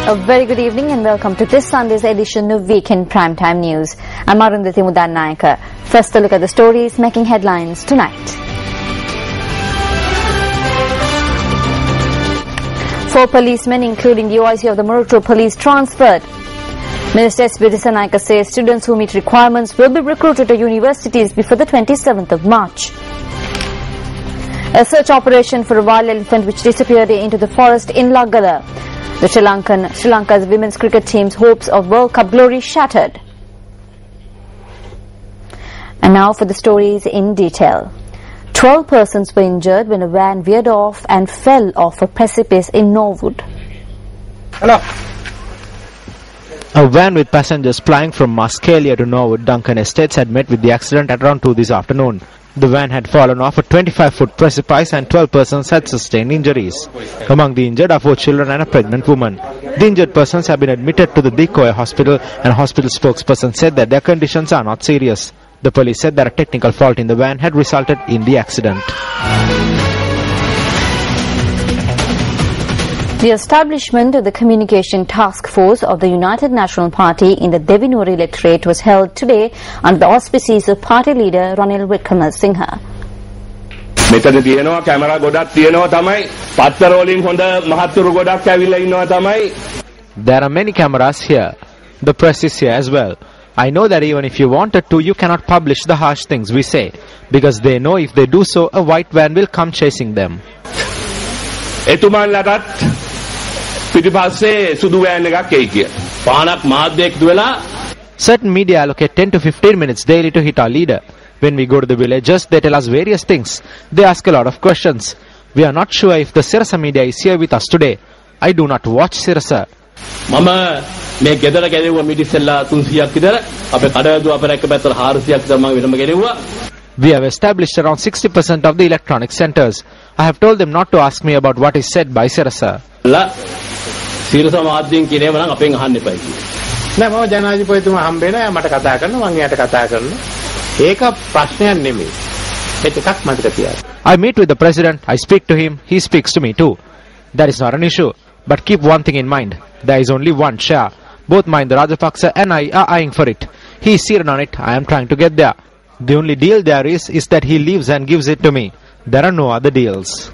A very good evening and welcome to this Sunday's edition of Weekend Primetime News. I'm Arundhati Mudanayaka. First a look at the stories making headlines tonight. 4 policemen, including the OIC of the Murutru Police, transferred. Minister S.B. Dissanayake says students who meet requirements will be recruited to universities before the 27th of March. A search operation for a wild elephant which disappeared into the forest in Laggala. The Sri Lanka's women's cricket team's hopes of World Cup glory shattered. And now for the stories in detail. 12 persons were injured when a van veered off and fell off a precipice in Norwood. Hello. A van with passengers flying from Muscalia to Norwood Duncan Estates had met with the accident at around 2 this afternoon. The van had fallen off a 25-foot precipice and 12 persons had sustained injuries. Among the injured are 4 children and a pregnant woman. The injured persons have been admitted to the Dikoya hospital, and a hospital spokesperson said that their conditions are not serious. The police said that a technical fault in the van had resulted in the accident. The establishment of the Communication Task Force of the United National Party in the Devinur electorate was held today under the auspices of party leader Ranil Wickremesinghe. මෙතන තියෙනවා camera ගොඩක් තියෙනවා තමයි පත්තර වලින් හොඳ මහත්තුරු ගොඩක් ඇවිල්ලා ඉන්නවා තමයි. There are many cameras here. The press is here as well. I know that even if you wanted to, you cannot publish the harsh things we say, because they know if they do so, a white van will come chasing them. එතුමන්ලටත් පිටිපස්සේ සුදු van එකක් එයි කිය. පානක් මාධ්‍යයක් දුවලා Certain media allocate 10 to 15 minutes daily to hit our leader. When we go to the villages, they tell us various things. They ask a lot of questions. We are not sure if the Sirasa media is here with us today. I do not watch Sirasa. මම මේ ගෙදර ගෙලෙව්වා මිඩිසෙල්ලා 300ක් විතර අපේ කඩවැදු අපේ එක පැත්තට 400ක් තමයි වෙනම ගෙලෙව්වා. We have established around 60% of the electronic centers. I have told them not to ask me about what is said by Sirasa. Sirasa මාධ්‍යයෙන් කියනේම නම් අපෙන් අහන්න එපා කියලා. නෑ මම ජනාධිපතිතුමා හම්බ වෙනවා මට කතා කරනවා මම එයාට කතා කරනවා. ඒක ප්‍රශ්නයක් නෙමෙයි. ඒක එකක් මතක තියාගන්න. I meet with the president, I speak to him, he speaks to me too. That is not an issue. But keep one thing in mind. There is only one share. Both Mahinda Rajapaksa and I are eyeing for it. He is seated on it. I am trying to get there. The only deal there is that he leaves and gives it to me. There are no other deals.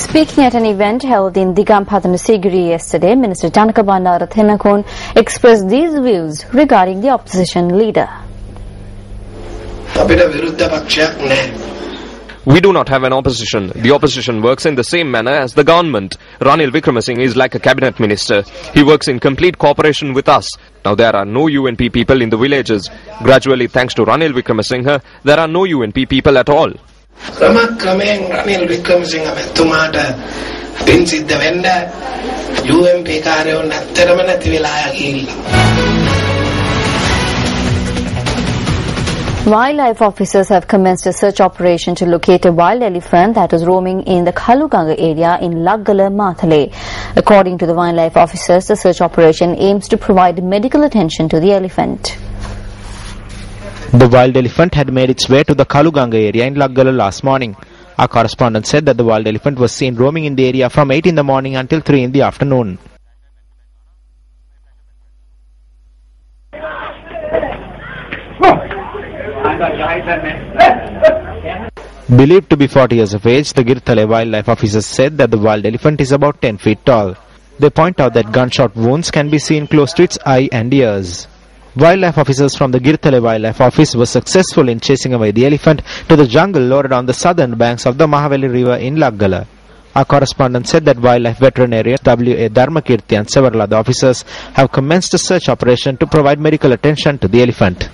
Speaking at an event held in Digampatana Sigiriya yesterday, Minister Janaka Bandara Thenakon expressed these views regarding the opposition leader. We do not have an opposition. The opposition works in the same manner as the government. Ranil Wickremesinghe is like a cabinet minister. He works in complete cooperation with us. Now there are no UNP people in the villages. Gradually, thanks to Ranil Wickremesinghe, there are no UNP people at all. ක්‍රමයෙන් රනිල් වික්‍රමසිංහ මැතිතුමාට පින් සිද්ධ වෙන්න UMP කාර්යෝ නැත්තරම නැති වෙලා ගිහිල්ලා. Wildlife officers have commenced a search operation to locate a wild elephant that was roaming in the Kaluganga area in Laggala, Mathale. According to the wildlife officers, the search operation aims to provide medical attention to the elephant. The wild elephant had made its way to the Kaluganga area in Laggala last morning. Our correspondent said that the wild elephant was seen roaming in the area from 8 in the morning until 3 in the afternoon. Believed to be 40 years of age, the Girthale wildlife officers said that the wild elephant is about 10 feet tall. They point out that gunshot wounds can be seen close to its eye and ears. Wildlife officers from the Girthale Wildlife Office were successful in chasing away the elephant to the jungle located on the southern banks of the Mahaveli River in Laggala. Our correspondent said that wildlife veterinarian W.A. Dharmakirti and several other officers have commenced a search operation to provide medical attention to the elephant.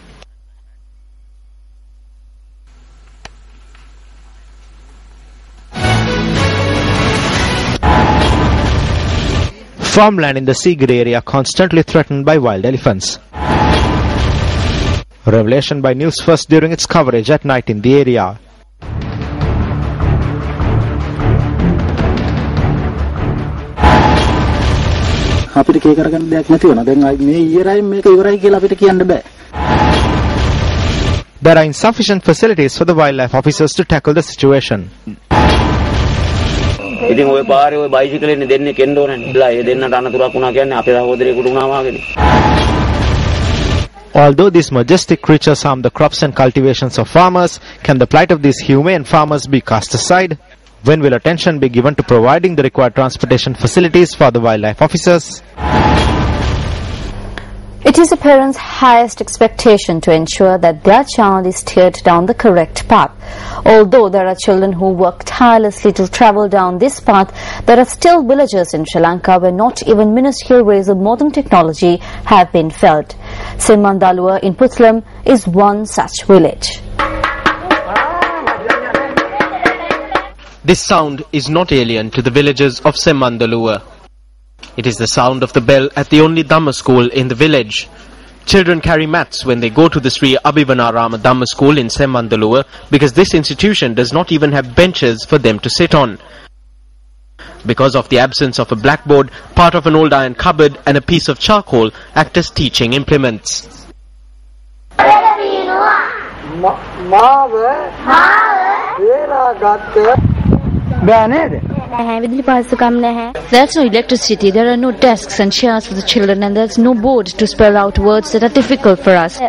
Farmland in the Sigiriya area constantly threatened by wild elephants. Revelation by News First during its coverage at night in the area. අපිට කේ කරගන්න දෙයක් නැති වෙනවා. දැන් මේ ඊයරයි මේක ඉවරයි කියලා අපිට කියන්න බෑ. There are insufficient facilities for the wildlife officers to tackle the situation. Although these majestic creatures harm the crops and cultivations of farmers, can the plight of these humane farmers be cast aside? When will attention be given to providing the required transportation facilities for the wildlife officers? It is a parent's highest expectation to ensure that their child is steered down the correct path. Although there are children who work tirelessly to travel down this path, there are still villages in Sri Lanka where not even minuscule rays of modern technology have been felt. Simmandalua in Puthlam is one such village. This sound is not alien to the villages of Simmandalua. It is the sound of the bell at the only Dhamma school in the village. Children carry mats when they go to the Sri Abhivanarama Dhamma school in Simmandalua because this institution does not even have benches for them to sit on. Because of the absence of a blackboard, part of an old iron cupboard and a piece of charcoal act as teaching implements. There's no electricity, there are no desks and chairs for the children, and there's no board to spell out words that are difficult for us.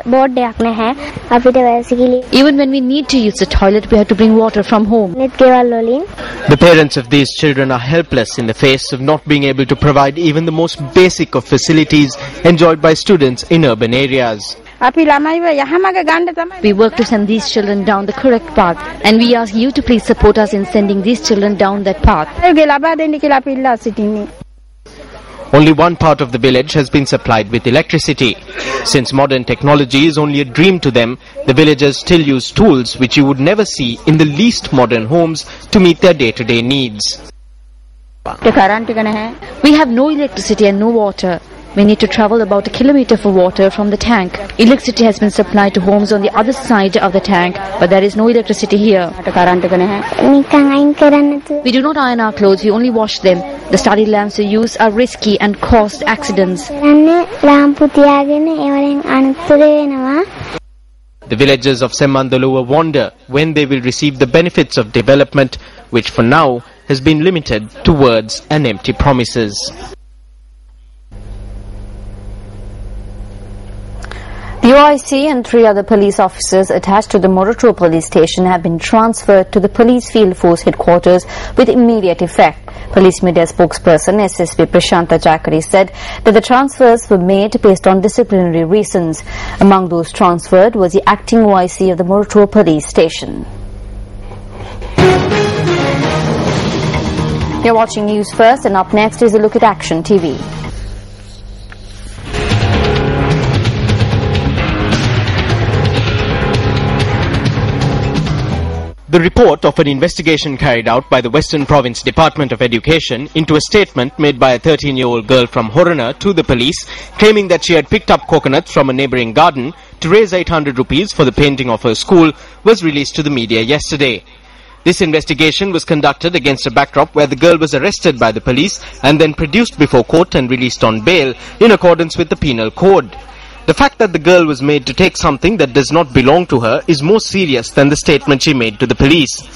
Even when we need to use the toilet, we have to bring water from home. The parents of these children are helpless in the face of not being able to provide even the most basic of facilities enjoyed by students in urban areas. We work to send these children down the correct path, and we ask you to please support us in sending these children down that path. Only one part of the village has been supplied with electricity. Since modern technology is only a dream to them, the villagers still use tools which you would never see in the least modern homes to meet their day-to-day needs. We have no electricity and no water. We need to travel about a kilometer for water from the tank. Electricity has been supplied to homes on the other side of the tank, but there is no electricity here. We do not iron our clothes, we only wash them. The study lamps we use are risky and cause accidents. The villagers of Simmandalua wonder when they will receive the benefits of development, which for now has been limited to words and empty promises. The OIC and 3 other police officers attached to the Morotro police station have been transferred to the police field force headquarters with immediate effect. Police media spokesperson SSP Prashanta Jakari said that the transfers were made based on disciplinary reasons. Among those transferred was the acting OIC of the Morotro police station. You're watching News First, and up next is a look at Action TV. The report of an investigation carried out by the Western Province Department of Education into a statement made by a 13-year-old girl from Horana to the police, claiming that she had picked up coconuts from a neighbouring garden to raise 800 rupees for the painting of her school, was released to the media yesterday. This investigation was conducted against a backdrop where the girl was arrested by the police and then produced before court and released on bail in accordance with the penal code. The fact that the girl was made to take something that does not belong to her is more serious than the statement she made to the police.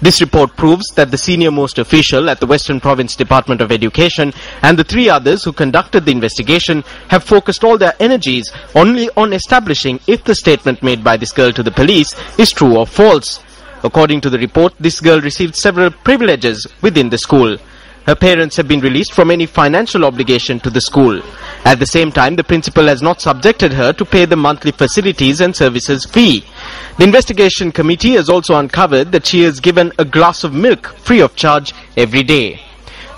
This report proves that the senior-most official at the Western Province Department of Education and the 3 others who conducted the investigation have focused all their energies only on establishing if the statement made by this girl to the police is true or false. According to the report, this girl received several privileges within the school. Her parents have been released from any financial obligation to the school. At the same time, the principal has not subjected her to pay the monthly facilities and services fee. The investigation committee has also uncovered that she is given a glass of milk free of charge every day.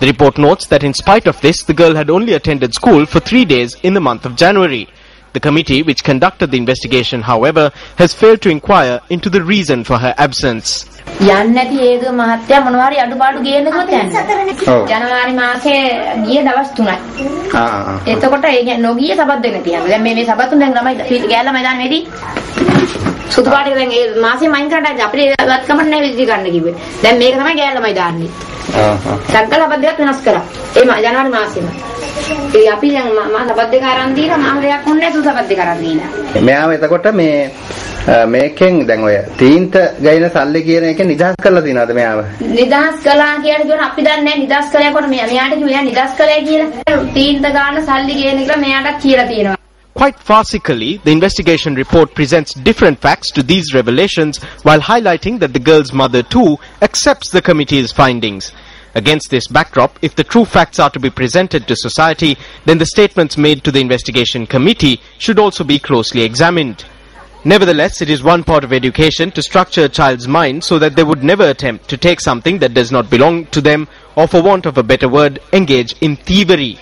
The report notes that in spite of this, the girl had only attended school for 3 days in the month of January. The committee, which conducted the investigation, however, has failed to inquire into the reason for her absence. මේකෙන් දැන් ඔය තීන්ත ගයින සල්ලි කියන එක නිදහස් කරලා තියනවාද මෙයාව? නිදහස් කළා කියලා කියන අපි දන්නේ නිදහස් කළා කොට මෙයාට කිව්වා නිදහස් කළා කියලා. තීන්ත ගන්න සල්ලි කියන එක මෙයාට කියලා තියෙනවා. Quite farcically, the investigation report presents different facts to these revelations while highlighting that the girl's mother too accepts the committee's findings. Against this backdrop, if the true facts are to be presented to society, then the statements made to the investigation committee should also be closely examined. Nevertheless, it is one part of education to structure a child's mind so that they would never attempt to take something that does not belong to them or, for want of a better word, engage in thievery.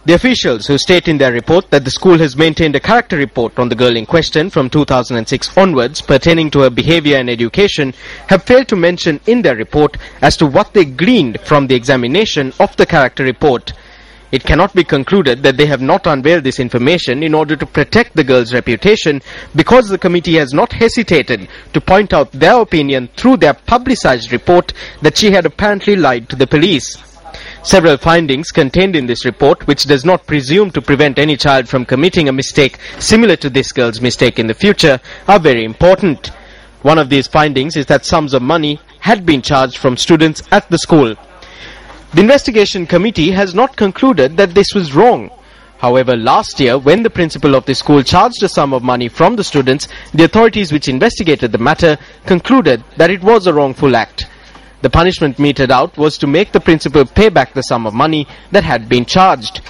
The officials who state in their report that the school has maintained a character report on the girl in question from 2006 onwards pertaining to her behavior and education have failed to mention in their report as to what they gleaned from the examination of the character report. It cannot be concluded that they have not unveiled this information in order to protect the girl's reputation because the committee has not hesitated to point out their opinion through their publicized report that she had apparently lied to the police. Several findings contained in this report, which does not presume to prevent any child from committing a mistake similar to this girl's mistake in the future, are very important. One of these findings is that sums of money had been charged from students at the school. The investigation committee has not concluded that this was wrong. However, last year, when the principal of the school charged a sum of money from the students, the authorities which investigated the matter concluded that it was a wrongful act. The punishment meted out was to make the principal pay back the sum of money that had been charged.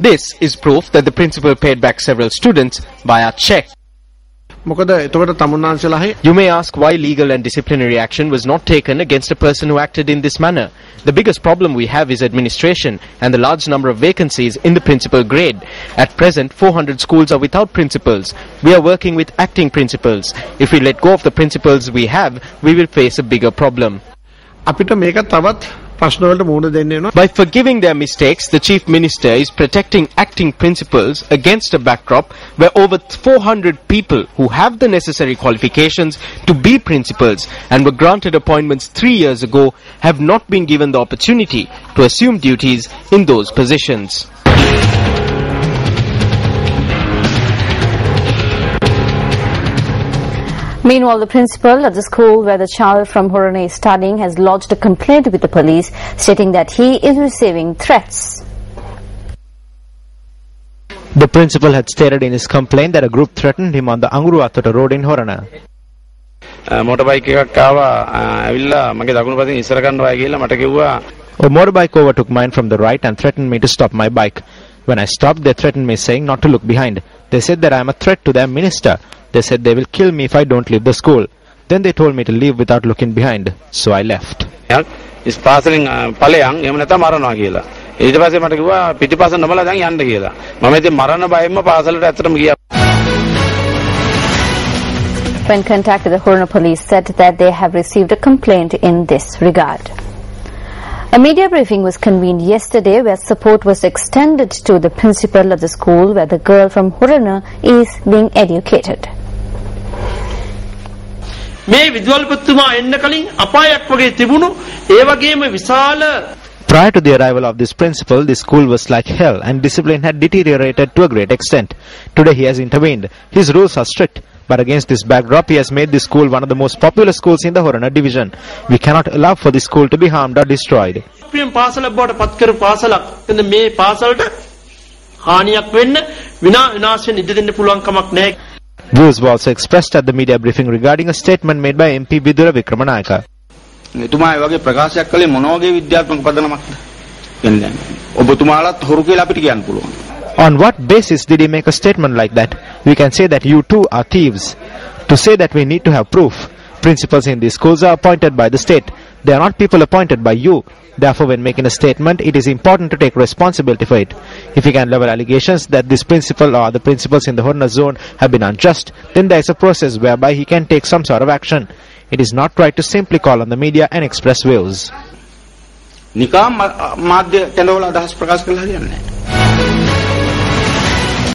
This is proof that the principal paid back several students via check. You may ask why legal and disciplinary action was not taken against a person who acted in this manner. The biggest problem we have is administration and the large number of vacancies in the principal grade. At present, 400 schools are without principals. We are working with acting principals. If we let go of the principals we have, we will face a bigger problem. By forgiving their mistakes, the Chief Minister is protecting acting principals against a backdrop where over 400 people who have the necessary qualifications to be principals and were granted appointments 3 years ago have not been given the opportunity to assume duties in those positions. Meanwhile, the principal at the school where the child from Horana is studying has lodged a complaint with the police, stating that he is receiving threats. The principal had stated in his complaint that a group threatened him on the Anguruathota road in Horana. Motorbike එකක් ආවා ඇවිල්ලා මගේ දකුණු පැත්තෙන් ඉස්සර ගන්නවා කියලා මට කිව්වා. A motorbike overtook mine from the right and threatened me to stop my bike. When I stopped, they threatened me, saying not to look behind. They said that I am a threat to their minister. They said they will kill me if I don't leave the school. Then they told me to leave without looking behind. So I left. ඉස්පාසලෙන් ඵලයන් එහෙම නැත්නම් මරනවා කියලා. ඊට පස්සේ මට කිව්වා පිටිපස්ස නොබලා දැන් යන්න කියලා. මම ඉතින් මරණ බයෙන්ම පාසලට ඇත්තටම ගියා. When contacted, the Horana police said that they have received a complaint in this regard. A media briefing was convened yesterday where support was extended to the principal of the school where the girl from Horana is being educated. Prior to the arrival of this principal, the school was like hell and discipline had deteriorated to a great extent. Today he has intervened. His rules are strict. But against this backdrop, he has made this school one of the most popular schools in the Horana division. We cannot allow for this school to be harmed or destroyed. Views were also expressed at the media briefing regarding a statement made by MP Vidura Vikramanayaka. On what basis did he make a statement like that? We can say that you too are thieves. To say that we need to have proof. Principals in these schools are appointed by the state. They are not people appointed by you. Therefore, when making a statement, it is important to take responsibility for it. If you can level allegations that this principal or the principals in the Horana zone have been unjust, then there is a process whereby he can take some sort of action. It is not right to simply call on the media and express views.